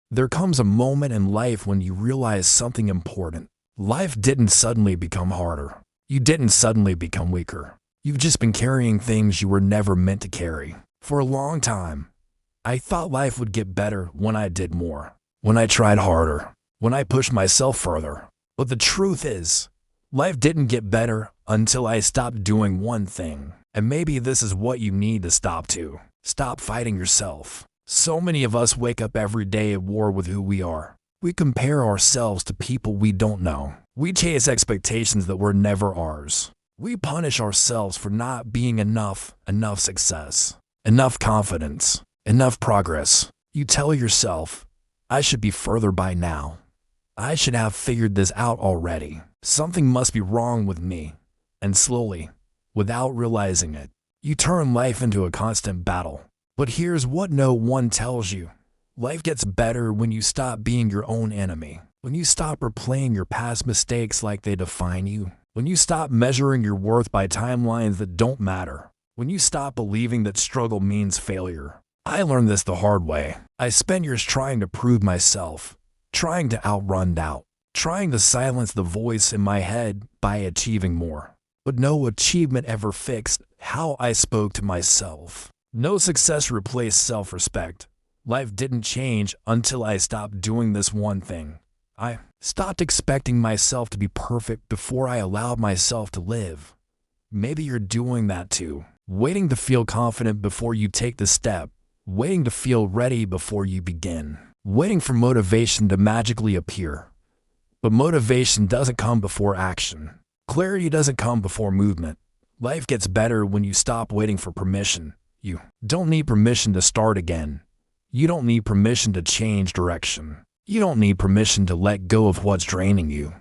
There comes a moment in life when you realize something important. Life didn't suddenly become harder. You didn't suddenly become weaker. You've just been carrying things you were never meant to carry. For a long time, I thought life would get better when I did more, when I tried harder, when I pushed myself further. But the truth is, life didn't get better until I stopped doing one thing. And maybe this is what you need to stop too. Stop fighting yourself. So many of us wake up every day at war with who we are. We compare ourselves to people we don't know. We chase expectations that were never ours. We punish ourselves for not being enough success, enough confidence, enough progress. You tell yourself, I should be further by now. I should have figured this out already. Something must be wrong with me. And slowly, without realizing it, you turn life into a constant battle. But here's what no one tells you. Life gets better when you stop being your own enemy. When you stop replaying your past mistakes like they define you. When you stop measuring your worth by timelines that don't matter. When you stop believing that struggle means failure. I learned this the hard way. I spent years trying to prove myself, trying to outrun doubt, trying to silence the voice in my head by achieving more. But no achievement ever fixed how I spoke to myself. No success replaced self-respect. Life didn't change until I stopped doing this one thing. I stopped expecting myself to be perfect before I allowed myself to live. Maybe you're doing that too. Waiting to feel confident before you take the step. Waiting to feel ready before you begin. Waiting for motivation to magically appear. But motivation doesn't come before action. Clarity doesn't come before movement. Life gets better when you stop waiting for permission. You don't need permission to start again. You don't need permission to change direction. You don't need permission to let go of what's draining you.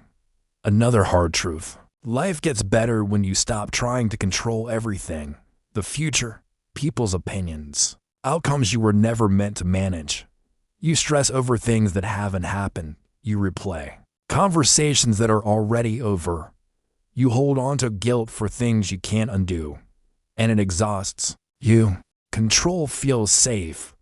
Another hard truth. Life gets better when you stop trying to control everything. The future, people's opinions, outcomes you were never meant to manage. You stress over things that haven't happened. You replay conversations that are already over. You hold on to guilt for things you can't undo. And it exhausts you. Control feels safe,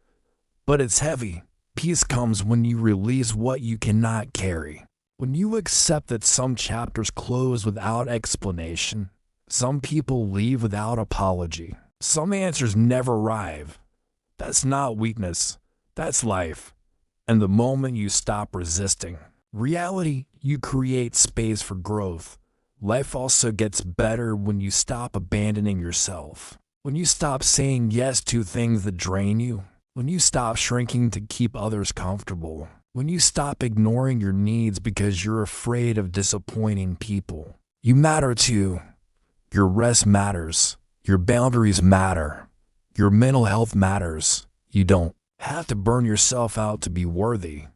but it's heavy. Peace comes when you release what you cannot carry. When you accept that some chapters close without explanation. Some people leave without apology. Some answers never arrive. That's not weakness. That's life. And the moment you stop resisting reality, you create space for growth. Life also gets better when you stop abandoning yourself. When you stop saying yes to things that drain you. When you stop shrinking to keep others comfortable. When you stop ignoring your needs because you're afraid of disappointing people. You matter too. Your rest matters. Your boundaries matter. Your mental health matters. You don't have to burn yourself out to be worthy.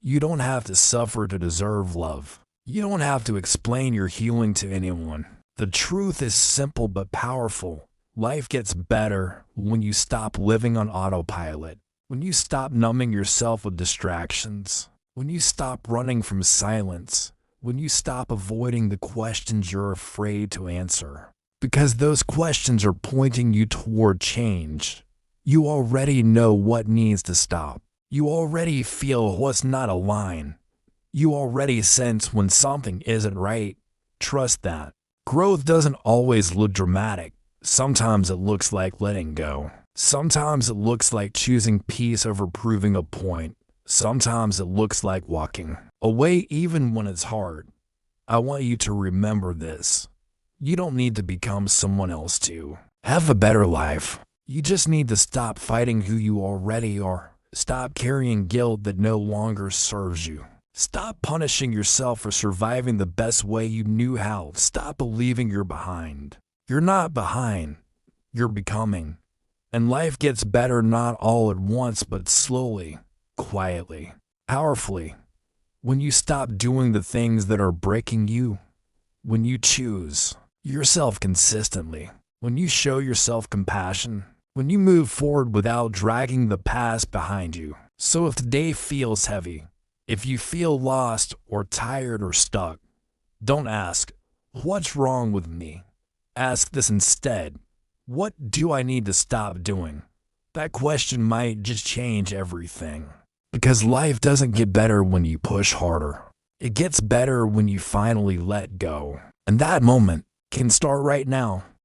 You don't have to suffer to deserve love. You don't have to explain your healing to anyone. The truth is simple but powerful. Life gets better when you stop living on autopilot. When you stop numbing yourself with distractions. When you stop running from silence. When you stop avoiding the questions you're afraid to answer. Because those questions are pointing you toward change. You already know what needs to stop. You already feel what's not aligned. You already sense when something isn't right. Trust that. Growth doesn't always look dramatic. Sometimes it looks like letting go. Sometimes it looks like choosing peace over proving a point. Sometimes it looks like walking away even when it's hard. I want you to remember this. You don't need to become someone else to have a better life. You just need to stop fighting who you already are. Stop carrying guilt that no longer serves you. Stop punishing yourself for surviving the best way you knew how. Stop believing you're behind. You're not behind. You're becoming. And life gets better not all at once, but slowly, quietly, powerfully. When you stop doing the things that are breaking you. When you choose yourself consistently. When you show yourself compassion. When you move forward without dragging the past behind you. So if today feels heavy, if you feel lost or tired or stuck, don't ask, what's wrong with me? Ask this instead, what do I need to stop doing? That question might just change everything. Because life doesn't get better when you push harder. It gets better when you finally let go. And that moment can start right now.